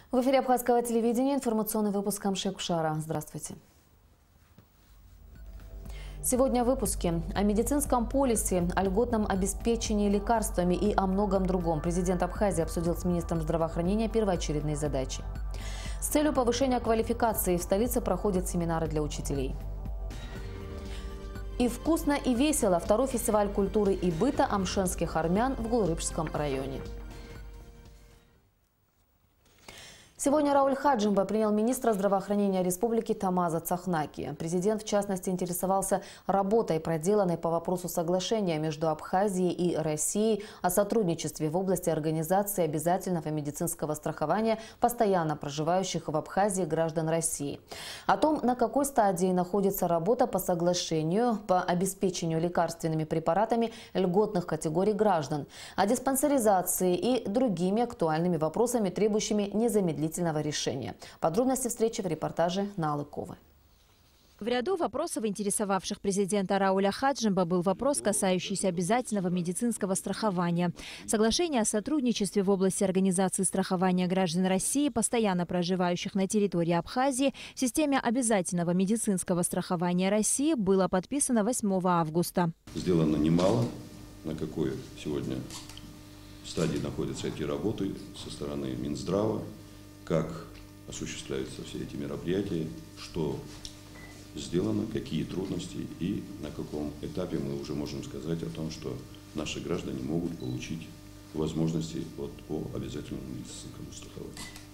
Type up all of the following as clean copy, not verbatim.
В эфире Абхазского телевидения информационный выпуск Амшек Кушара. Здравствуйте. Сегодня в выпуске о медицинском полисе, о льготном обеспечении лекарствами и о многом другом. Президент Абхазии обсудил с министром здравоохранения первоочередные задачи. С целью повышения квалификации в столице проходят семинары для учителей. И вкусно, и весело. Второй фестиваль культуры и быта амшенских армян в Гулрыбском районе. Сегодня Рауль Хаджимба принял министра здравоохранения республики Тамаза Цахнаки. Президент, в частности, интересовался работой, проделанной по вопросу соглашения между Абхазией и Россией о сотрудничестве в области организации обязательного медицинского страхования постоянно проживающих в Абхазии граждан России. О том, на какой стадии находится работа по соглашению по обеспечению лекарственными препаратами льготных категорий граждан, о диспансеризации и другими актуальными вопросами, требующими незамедлительного решения. Подробности встречи в репортаже Налы Ковы. В ряду вопросов, интересовавших президента Рауля Хаджимба, был вопрос, касающийся обязательного медицинского страхования. Соглашение о сотрудничестве в области организации страхования граждан России, постоянно проживающих на территории Абхазии, в системе обязательного медицинского страхования России было подписано 8 августа. Сделано немало. На какой сегодня стадии находятся эти работы со стороны Минздрава, как осуществляются все эти мероприятия, что сделано, какие трудности и на каком этапе мы уже можем сказать о том, что наши граждане могут получить возможности по обязательному медицинскому страхованию.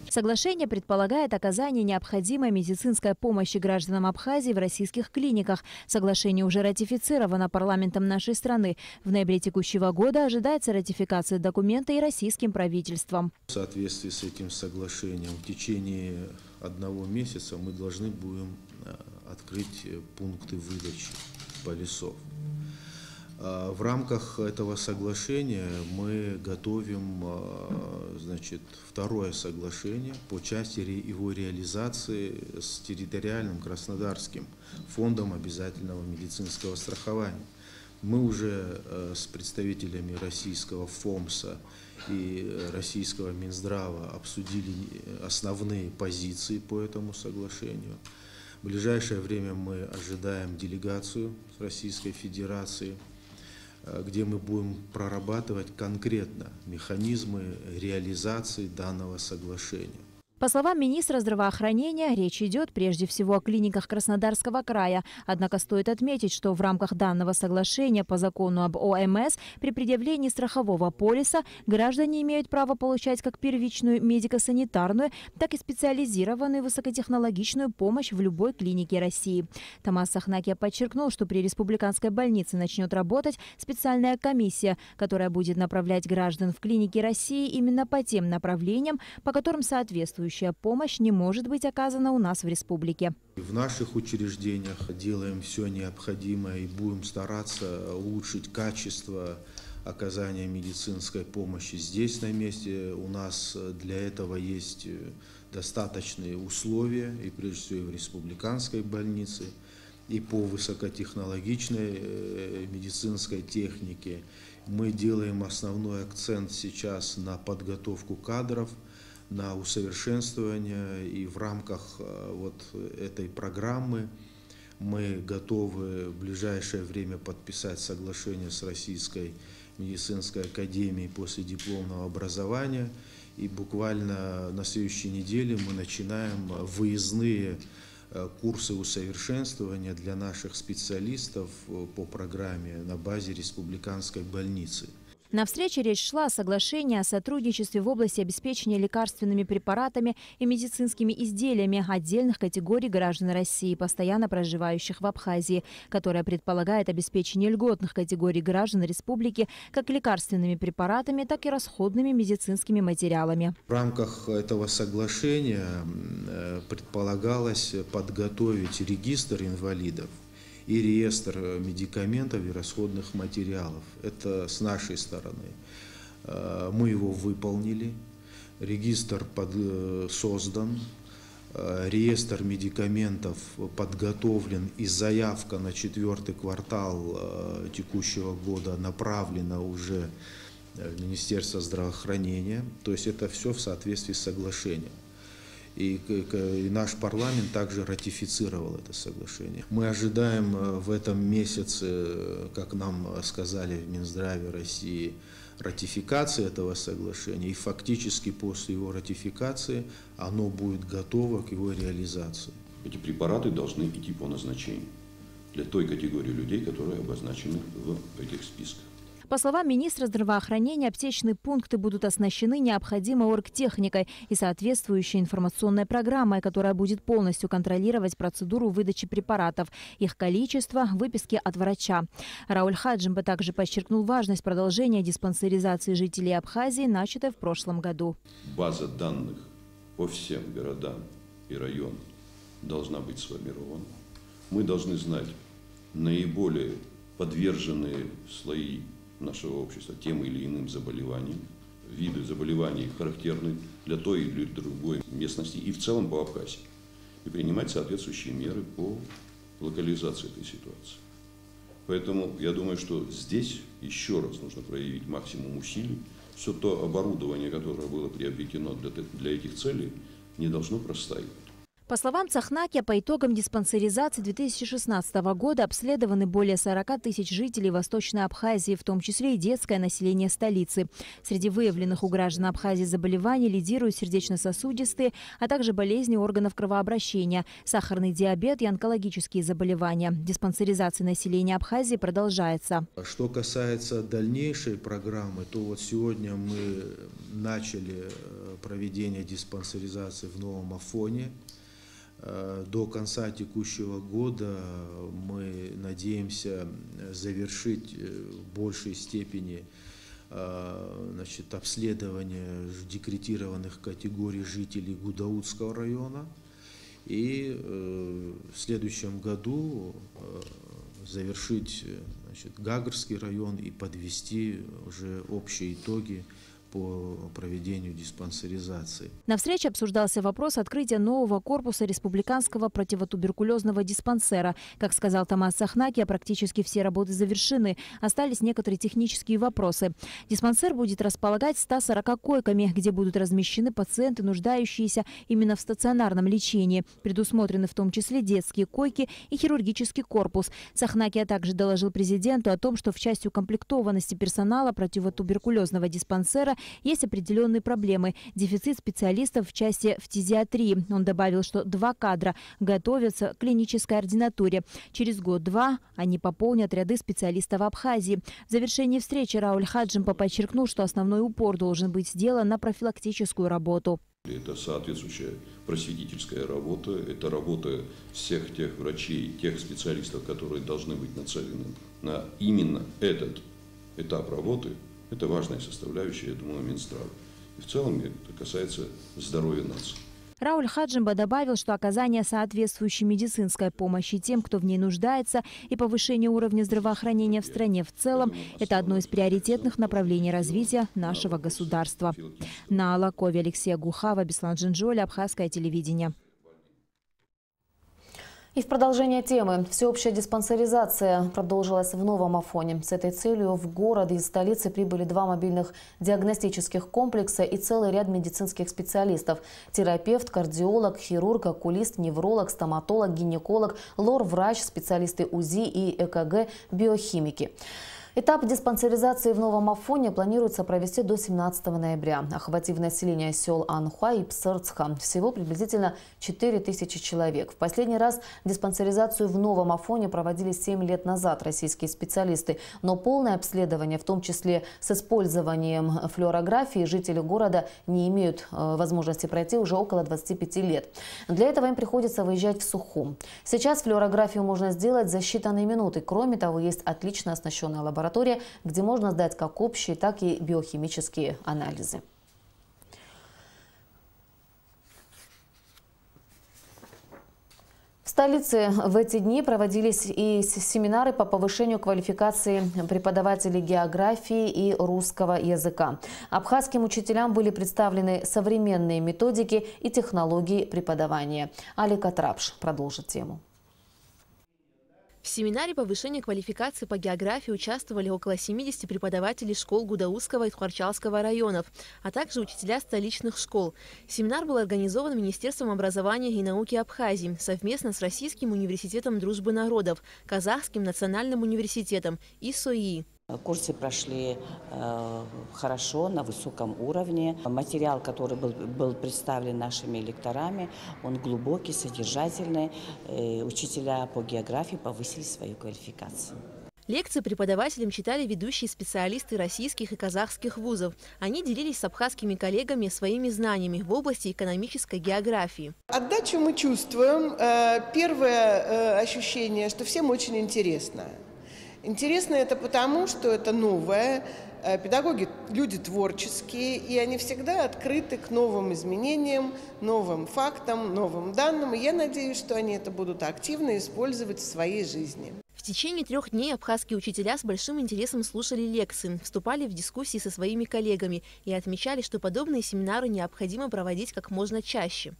Соглашение предполагает оказание необходимой медицинской помощи гражданам Абхазии в российских клиниках. Соглашение уже ратифицировано парламентом нашей страны. В ноябре текущего года ожидается ратификация документа и российским правительством. В соответствии с этим соглашением в течение 1 месяца мы должны будем открыть пункты выдачи полисов. В рамках этого соглашения мы готовим, второе соглашение по части его реализации с территориальным Краснодарским фондом обязательного медицинского страхования. Мы уже с представителями российского ФОМСа и российского Минздрава обсудили основные позиции по этому соглашению. В ближайшее время мы ожидаем делегацию с Российской Федерации, где мы будем прорабатывать конкретно механизмы реализации данного соглашения. По словам министра здравоохранения, речь идет прежде всего о клиниках Краснодарского края. Однако стоит отметить, что в рамках данного соглашения по закону об ОМС при предъявлении страхового полиса граждане имеют право получать как первичную медико-санитарную, так и специализированную высокотехнологичную помощь в любой клинике России. Тамаз Цахнаки подчеркнул, что при республиканской больнице начнет работать специальная комиссия, которая будет направлять граждан в клиники России именно по тем направлениям, по которым соответствующая помощь не может быть оказана у нас в республике. В наших учреждениях делаем все необходимое и будем стараться улучшить качество оказания медицинской помощи здесь на месте. У нас для этого есть достаточные условия, и прежде всего в республиканской больнице, и по высокотехнологичной медицинской технике. Мы делаем основной акцент сейчас на подготовку кадров, на усовершенствование, и в рамках этой программы мы готовы в ближайшее время подписать соглашение с Российской медицинской академией после дипломного образования, и буквально на следующей неделе мы начинаем выездные курсы усовершенствования для наших специалистов по программе на базе республиканской больницы. На встрече речь шла о соглашении о сотрудничестве в области обеспечения лекарственными препаратами и медицинскими изделиями отдельных категорий граждан России, постоянно проживающих в Абхазии, которое предполагает обеспечение льготных категорий граждан республики как лекарственными препаратами, так и расходными медицинскими материалами. В рамках этого соглашения предполагалось подготовить регистр инвалидов и реестр медикаментов и расходных материалов. Это с нашей стороны. Мы его выполнили, регистр создан, реестр медикаментов подготовлен, и заявка на 4-й квартал текущего года направлена уже в Министерство здравоохранения. То есть это все в соответствии с соглашением. И наш парламент также ратифицировал это соглашение. Мы ожидаем в этом месяце, как нам сказали в Минздраве России, ратификации этого соглашения. И фактически после его ратификации оно будет готово к его реализации. Эти препараты должны идти по назначению для той категории людей, которые обозначены в этих списках. По словам министра здравоохранения, аптечные пункты будут оснащены необходимой оргтехникой и соответствующей информационной программой, которая будет полностью контролировать процедуру выдачи препаратов, их количество, выписки от врача. Рауль Хаджимба также подчеркнул важность продолжения диспансеризации жителей Абхазии, начатой в прошлом году. База данных по всем городам и районам должна быть сформирована. Мы должны знать наиболее подверженные слои нашего общества тем или иным заболеваниям, виды заболеваний характерны для той или другой местности и в целом по Абхазии, и принимать соответствующие меры по локализации этой ситуации. Поэтому я думаю, что здесь еще раз нужно проявить максимум усилий. Все то оборудование, которое было приобретено для этих целей, не должно простаивать. По словам Цахнакия, по итогам диспансеризации 2016 года обследованы более 40 тысяч жителей Восточной Абхазии, в том числе и детское население столицы. Среди выявленных у граждан Абхазии заболеваний лидируют сердечно-сосудистые, а также болезни органов кровообращения, сахарный диабет и онкологические заболевания. Диспансеризация населения Абхазии продолжается. Что касается дальнейшей программы, то вот сегодня мы начали проведение диспансеризации в Новом Афоне. До конца текущего года мы надеемся завершить в большей степени обследование декретированных категорий жителей Гудаутского района. И в следующем году завершить Гагарский район и подвести уже общие итоги по проведению диспансеризации. На встрече обсуждался вопрос открытия нового корпуса республиканского противотуберкулезного диспансера. Как сказал Тамаз Цахнакия, практически все работы завершены. Остались некоторые технические вопросы. Диспансер будет располагать 140 койками, где будут размещены пациенты, нуждающиеся именно в стационарном лечении. Предусмотрены в том числе детские койки и хирургический корпус. Цахнакия также доложил президенту о том, что в части укомплектованности персонала противотуберкулезного диспансера есть определенные проблемы. Дефицит специалистов в части фтизиатрии. Он добавил, что 2 кадра готовятся к клинической ординатуре. Через год-два они пополнят ряды специалистов в Абхазии. В завершении встречи Рауль Хаджимба подчеркнул, что основной упор должен быть сделан на профилактическую работу. Это соответствующая просветительская работа, это работа всех тех врачей, тех специалистов, которые должны быть нацелены на именно этот этап работы. Это важная составляющая, я думаю, Минздрава. И в целом это касается здоровья нации. Рауль Хаджимба добавил, что оказание соответствующей медицинской помощи тем, кто в ней нуждается, и повышение уровня здравоохранения в стране в целом – это одно из приоритетных направлений развития нашего государства. На Алакове Алексея Гухава, Беслан Джинджоли, Абхазское телевидение. И в продолжение темы. Всеобщая диспансеризация продолжилась в Новом Афоне. С этой целью в город из столицы прибыли 2 мобильных диагностических комплекса и целый ряд медицинских специалистов. Терапевт, кардиолог, хирург, окулист, невролог, стоматолог, гинеколог, лор-врач, специалисты УЗИ и ЭКГ, биохимики. Этап диспансеризации в Новом Афоне планируется провести до 17 ноября, охватив население сел Анхуа и Псырцха. Всего приблизительно 4000 человек. В последний раз диспансеризацию в Новом Афоне проводили 7 лет назад российские специалисты. Но полное обследование, в том числе с использованием флюорографии, жители города не имеют возможности пройти уже около 25 лет. Для этого им приходится выезжать в Сухум. Сейчас флюорографию можно сделать за считанные минуты. Кроме того, есть отлично оснащенная лаборатория, где можно сдать как общие, так и биохимические анализы. В столице в эти дни проводились и семинары по повышению квалификации преподавателей географии и русского языка. Абхазским учителям были представлены современные методики и технологии преподавания. Али Катрапш продолжит тему. В семинаре повышения квалификации по географии участвовали около 70 преподавателей школ Гудаузского и Тхуарчалского районов, а также учителя столичных школ. Семинар был организован Министерством образования и науки Абхазии совместно с Российским университетом дружбы народов, Казахским национальным университетом и СОИ. Курсы прошли хорошо, на высоком уровне. Материал, который был представлен нашими лекторами, он глубокий, содержательный. Учителя по географии повысили свою квалификацию. Лекции преподавателям читали ведущие специалисты российских и казахских вузов. Они делились с абхазскими коллегами своими знаниями в области экономической географии. Отдачу мы чувствуем. Первое ощущение, что всем очень интересно. Интересно это потому, что это новое. Педагоги – люди творческие, и они всегда открыты к новым изменениям, новым фактам, новым данным. И я надеюсь, что они это будут активно использовать в своей жизни. В течение 3 дней абхазские учителя с большим интересом слушали лекции, вступали в дискуссии со своими коллегами и отмечали, что подобные семинары необходимо проводить как можно чаще.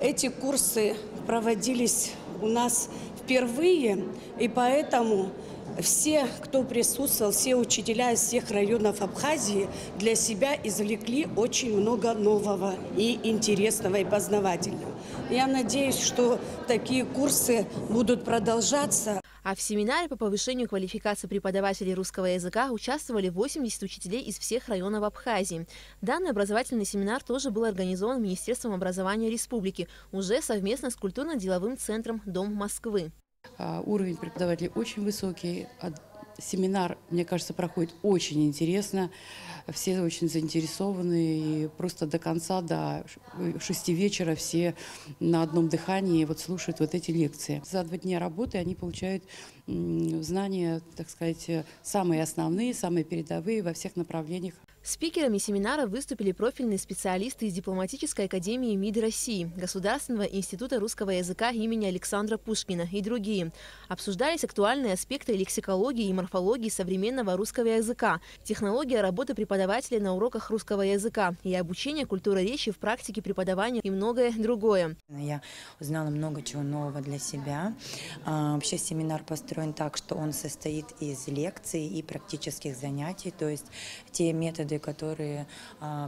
Эти курсы проводились у нас впервые, и поэтому все, кто присутствовал, все учителя из всех районов Абхазии для себя извлекли очень много нового и интересного, и познавательного. Я надеюсь, что такие курсы будут продолжаться. А в семинаре по повышению квалификации преподавателей русского языка участвовали 80 учителей из всех районов Абхазии. Данный образовательный семинар тоже был организован Министерством образования республики, уже совместно с культурно-деловым центром «Дом Москвы». Уровень преподавателей очень высокий. Семинар, мне кажется, проходит очень интересно. Все очень заинтересованы. И просто до конца, до 6 вечера все на одном дыхании слушают эти лекции. За 2 дня работы они получают знания, так сказать, самые основные, самые передовые во всех направлениях. Спикерами семинара выступили профильные специалисты из Дипломатической академии МИД России, Государственного института русского языка имени Александра Пушкина и другие. Обсуждались актуальные аспекты лексикологии и морфологии современного русского языка, технология работы преподавателей на уроках русского языка и обучение культуры речи в практике преподавания и многое другое. Я узнала много чего нового для себя. Вообще семинар построен так, что он состоит из лекций и практических занятий, то есть те методы, которые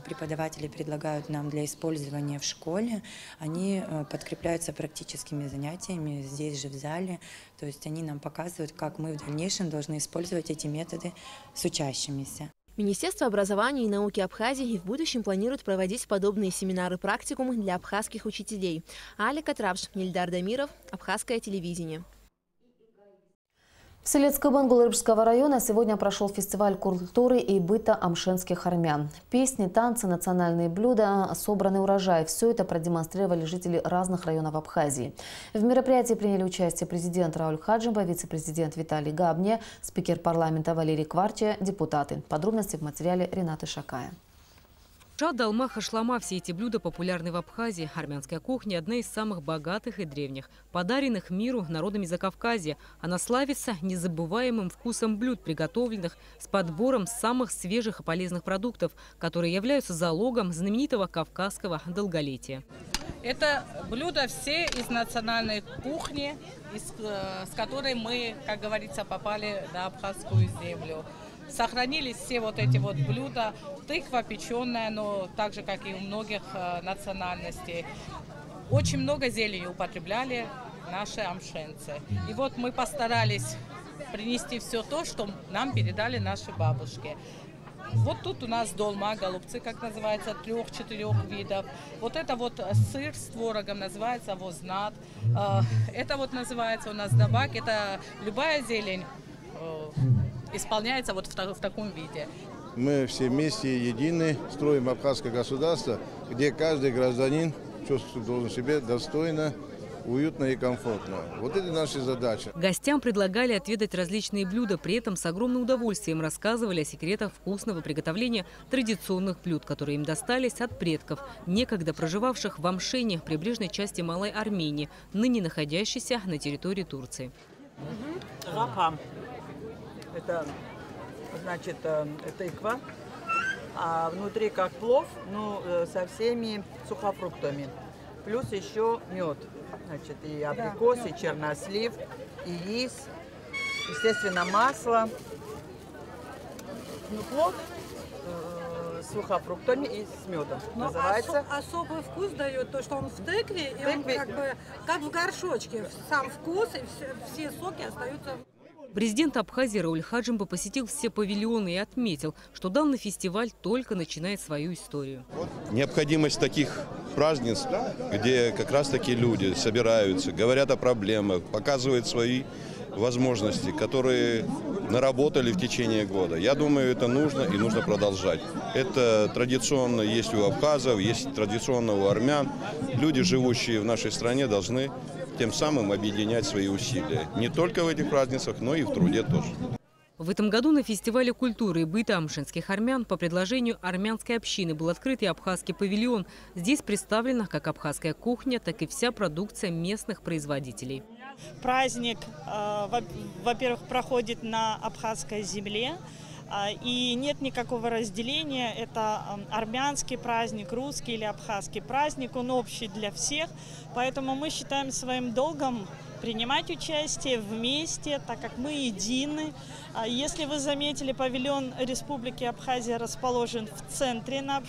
преподаватели предлагают нам для использования в школе, они подкрепляются практическими занятиями здесь же в зале. То есть они нам показывают, как мы в дальнейшем должны использовать эти методы с учащимися. Министерство образования и науки Абхазии и в будущем планирует проводить подобные семинары-практикумы для абхазских учителей. Алика Трабш, Ильдар Дамиров, Абхазское телевидение. В селе Цкыбын-Гулырбского района сегодня прошел фестиваль культуры и быта амшенских армян. Песни, танцы, национальные блюда, собранный урожай – все это продемонстрировали жители разных районов Абхазии. В мероприятии приняли участие президент Рауль Хаджимба, вице-президент Виталий Габне, спикер парламента Валерий Кварча, депутаты. Подробности в материале Ренаты Шакая. Шада, алма, хашлама – все эти блюда популярны в Абхазии. Армянская кухня – одна из самых богатых и древних, подаренных миру народами Закавказья. Она славится незабываемым вкусом блюд, приготовленных с подбором самых свежих и полезных продуктов, которые являются залогом знаменитого кавказского долголетия. Это блюда все из национальной кухни, с которой мы, как говорится, попали на абхазскую землю. Сохранились все эти блюда, тыква печеная, но так же, как и у многих национальностей. Очень много зелени употребляли наши амшенцы. И мы постарались принести все то, что нам передали наши бабушки. Тут у нас долма, голубцы, как называется, 3-4 видов. Это сыр с творогом, называется вознат. Это называется у нас дабак, это любая зелень. Исполняется в таком виде. Мы все вместе едины, строим абхазское государство, где каждый гражданин чувствует должен себя достойно, уютно и комфортно. Это наша задача. Гостям предлагали отведать различные блюда, при этом с огромным удовольствием рассказывали о секретах вкусного приготовления традиционных блюд, которые им достались от предков, некогда проживавших в Амшене, прибрежной части Малой Армении, ныне находящейся на территории Турции. Рапам. Это значит тыква, а внутри как плов, со всеми сухофруктами. Плюс еще мед, и абрикос, и чернослив, и рис, естественно, масло, ну, плов с сухофруктами и с медом. Называется. Особый вкус дает то, что он в тыкве, и он как бы как в горшочке. Сам вкус и все соки остаются. Президент Абхазии Рауль Хаджимба посетил все павильоны и отметил, что данный фестиваль только начинает свою историю. Необходимость таких празднеств, где как раз таки люди собираются, говорят о проблемах, показывают свои возможности, которые наработали в течение года. Я думаю, это нужно и нужно продолжать. Это традиционно есть у абхазов, есть традиционно у армян. Люди, живущие в нашей стране, должны тем самым объединять свои усилия. Не только в этих празднествах, но и в труде тоже. В этом году на фестивале культуры и быта амшинских армян по предложению армянской общины был открыт и абхазский павильон. Здесь представлена как абхазская кухня, так и вся продукция местных производителей. Праздник, во-первых, проходит на абхазской земле. И нет никакого разделения, это армянский праздник, русский или абхазский праздник, он общий для всех. Поэтому мы считаем своим долгом принимать участие вместе, так как мы едины. Если вы заметили, павильон Республики Абхазия расположен в центре на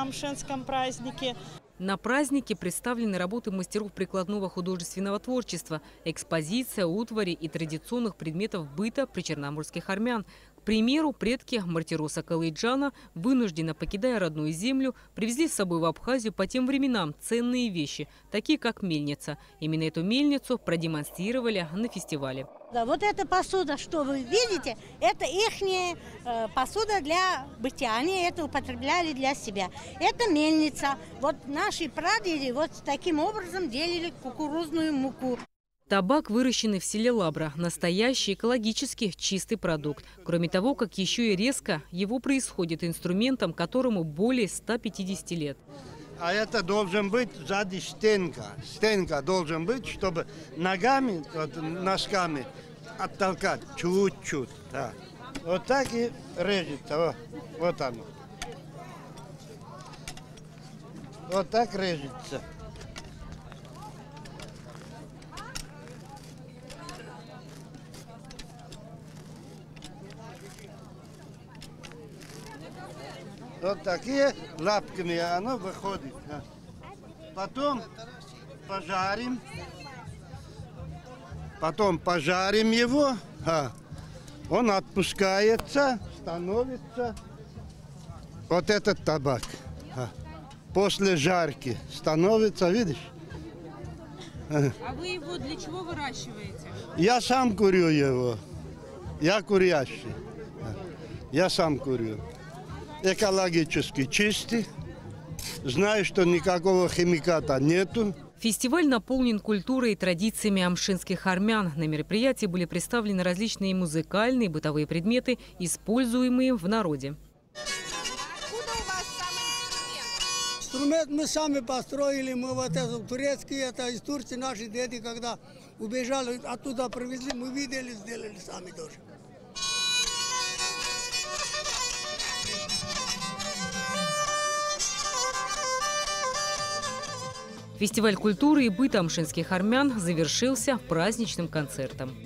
амшинском празднике. На празднике представлены работы мастеров прикладного художественного творчества, экспозиция утвари и традиционных предметов быта причерноморских армян. К примеру, предки Мартироса Калайджана, вынужденно покидая родную землю, привезли с собой в Абхазию по тем временам ценные вещи, такие как мельница. Именно эту мельницу продемонстрировали на фестивале. Да, вот эта посуда, что вы видите, это ихняя посуда для бытия. Они это употребляли для себя. Это мельница. Вот наши прадеды вот таким образом делили кукурузную муку. Табак, выращенный в селе Лабра, настоящий экологически чистый продукт. Кроме того, как еще и резко его происходит инструментом, которому более 150 лет. А это должен быть сзади стенка. Стенка должен быть, чтобы ногами, вот, носками оттолкать чуть-чуть. Да. Вот так и режется. Вот оно. Вот так режется. Вот такие лапками оно выходит. Да. Потом пожарим. Потом пожарим его. Он отпускается, становится вот этот табак. После жарки становится, видишь? А вы его для чего выращиваете? Я сам курю его. Я курящий. Я сам курю. Экологически чистый. Знаю, что никакого химиката нету. Фестиваль наполнен культурой и традициями амшинских армян. На мероприятии были представлены различные музыкальные и бытовые предметы, используемые в народе. Откуда у вас сам инструмент? Инструмент мы сами построили, мы вот это турецкий, это из Турции наши деды, когда убежали, оттуда привезли, мы видели, сделали сами тоже. Фестиваль культуры и быта амшинских армян завершился праздничным концертом.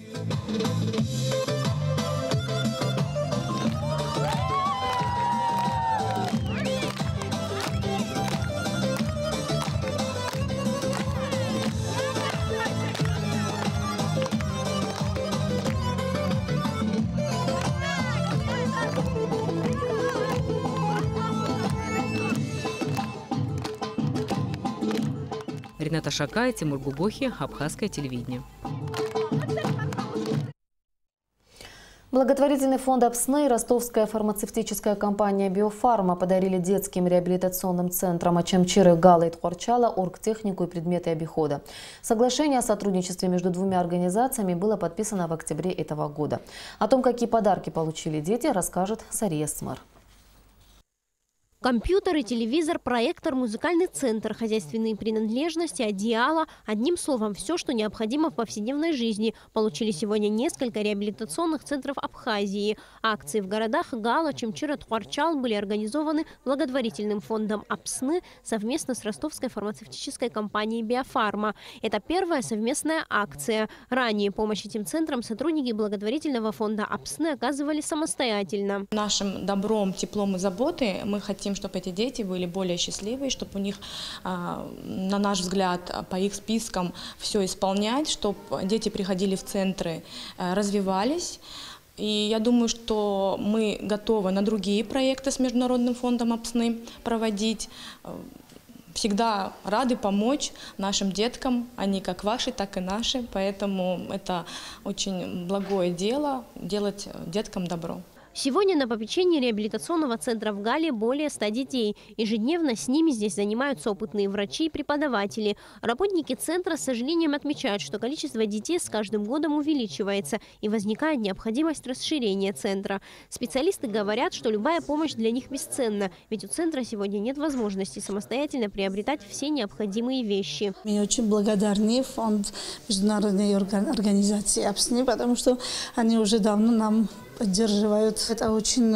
Рената Шакай, Тимур Губохи, Абхазское телевидение. Благотворительный фонд «Апсны» и ростовская фармацевтическая компания «Биофарма» подарили детским реабилитационным центрам Ачамчиры, Гала и Тхорчала оргтехнику и предметы обихода. Соглашение о сотрудничестве между двумя организациями было подписано в октябре этого года. О том, какие подарки получили дети, расскажет Сария Смар. Компьютеры, телевизор, проектор, музыкальный центр, хозяйственные принадлежности, одеяло. Одним словом, все, что необходимо в повседневной жизни. Получили сегодня несколько реабилитационных центров Абхазии. Акции в городах Гала, Чимчира, Тхуарчал были организованы благотворительным фондом АПСНы совместно с ростовской фармацевтической компанией «Биофарма». Это первая совместная акция. Ранее помощь этим центрам сотрудники благотворительного фонда АПСНы оказывали самостоятельно. Нашим добром, теплом и заботой мы хотим, чтобы эти дети были более счастливые, чтобы у них, на наш взгляд, по их спискам все исполнять, чтобы дети приходили в центры, развивались. И я думаю, что мы готовы на другие проекты с Международным фондом АПСНы проводить. Всегда рады помочь нашим деткам, они как ваши, так и наши. Поэтому это очень благое дело, делать деткам добро. Сегодня на попечении реабилитационного центра в Гале более 100 детей. Ежедневно с ними здесь занимаются опытные врачи и преподаватели. Работники центра с сожалением отмечают, что количество детей с каждым годом увеличивается и возникает необходимость расширения центра. Специалисты говорят, что любая помощь для них бесценна, ведь у центра сегодня нет возможности самостоятельно приобретать все необходимые вещи. Мы очень благодарны фонд Международной организации АПСНы, потому что они уже давно нам поддерживают. Это очень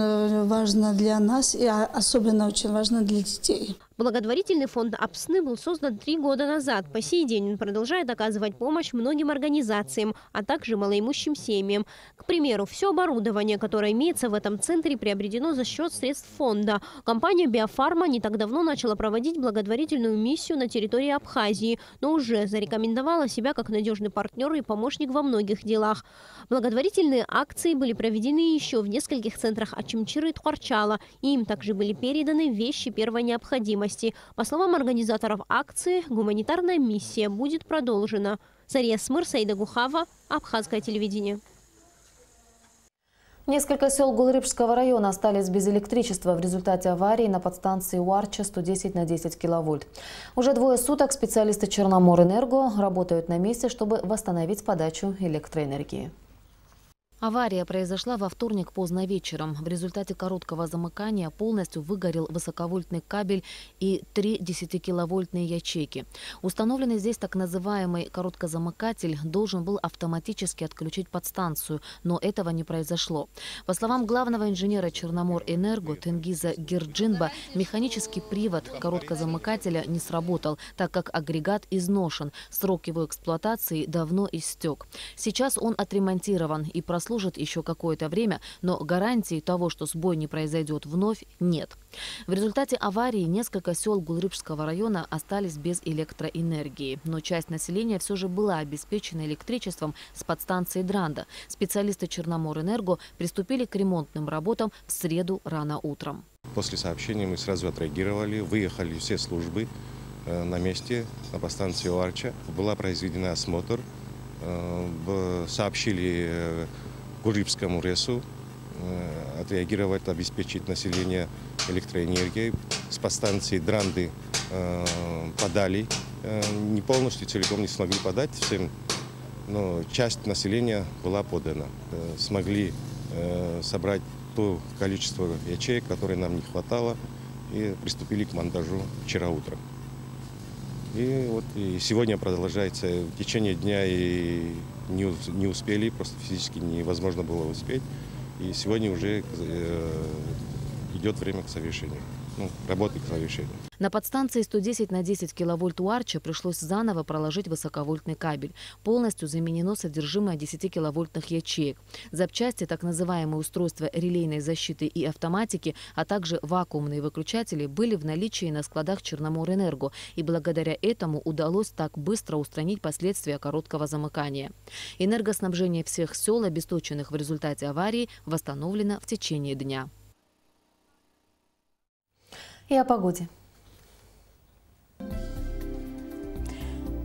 важно для нас и особенно очень важно для детей. Благотворительный фонд АПСНы был создан 3 года назад. По сей день он продолжает оказывать помощь многим организациям, а также малоимущим семьям. К примеру, все оборудование, которое имеется в этом центре, приобретено за счет средств фонда. Компания «Биофарма» не так давно начала проводить благотворительную миссию на территории Абхазии, но уже зарекомендовала себя как надежный партнер и помощник во многих делах. Благотворительные акции были проведены еще в нескольких центрах Ачимчиры и Тхуарчала, и им также были переданы вещи первой необходимости. По словам организаторов акции, гуманитарная миссия будет продолжена. Зария Смыр, Саида Гухава, Абхазское телевидение. Несколько сел Гулрипшского района остались без электричества в результате аварии на подстанции Уарча 110 на 10 киловольт. Уже 2 суток специалисты Черноморэнерго работают на месте, чтобы восстановить подачу электроэнергии. Авария произошла во вторник поздно вечером. В результате короткого замыкания полностью выгорел высоковольтный кабель и 3 10-киловольтные ячейки. Установленный здесь так называемый короткозамыкатель должен был автоматически отключить подстанцию, но этого не произошло. По словам главного инженера Черноморэнерго Тенгиза Герджинба, механический привод короткозамыкателя не сработал, так как агрегат изношен, срок его эксплуатации давно истек. Сейчас он отремонтирован и прослужит еще какое-то время, но гарантии того, что сбой не произойдет вновь, нет. В результате аварии несколько сел Гулрипшского района остались без электроэнергии, но часть населения все же была обеспечена электричеством с подстанции Дранда. Специалисты Черноморэнерго приступили к ремонтным работам в среду рано утром. После сообщения мы сразу отреагировали, выехали все службы на месте, на подстанции Уарча. Была произведена осмотр, сообщили Гулрипшскому РЭСу отреагировать, обеспечить население электроэнергией. С подстанции Дранды подали, не полностью, целиком не смогли подать всем, но часть населения была подана. Смогли собрать то количество ячеек, которое нам не хватало, и приступили к монтажу вчера утром. И сегодня продолжается в течение дня, и не успели, просто физически невозможно было успеть. И сегодня уже идет время к завершению, работы к завершению. На подстанции 110 на 10 киловольт Уарча пришлось заново проложить высоковольтный кабель. Полностью заменено содержимое 10-киловольтных ячеек. Запчасти, так называемые устройства релейной защиты и автоматики, а также вакуумные выключатели были в наличии на складах Черноморэнерго, и благодаря этому удалось так быстро устранить последствия короткого замыкания. Энергоснабжение всех сел, обесточенных в результате аварии, восстановлено в течение дня. И о погоде.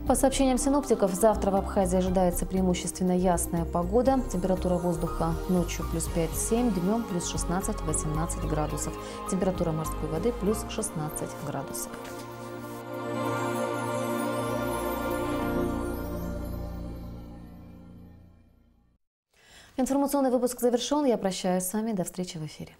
По сообщениям синоптиков, завтра в Абхазии ожидается преимущественно ясная погода. Температура воздуха ночью плюс 5-7, днем плюс 16-18 градусов. Температура морской воды плюс 16 градусов. Информационный выпуск завершен. Я прощаюсь с вами. До встречи в эфире.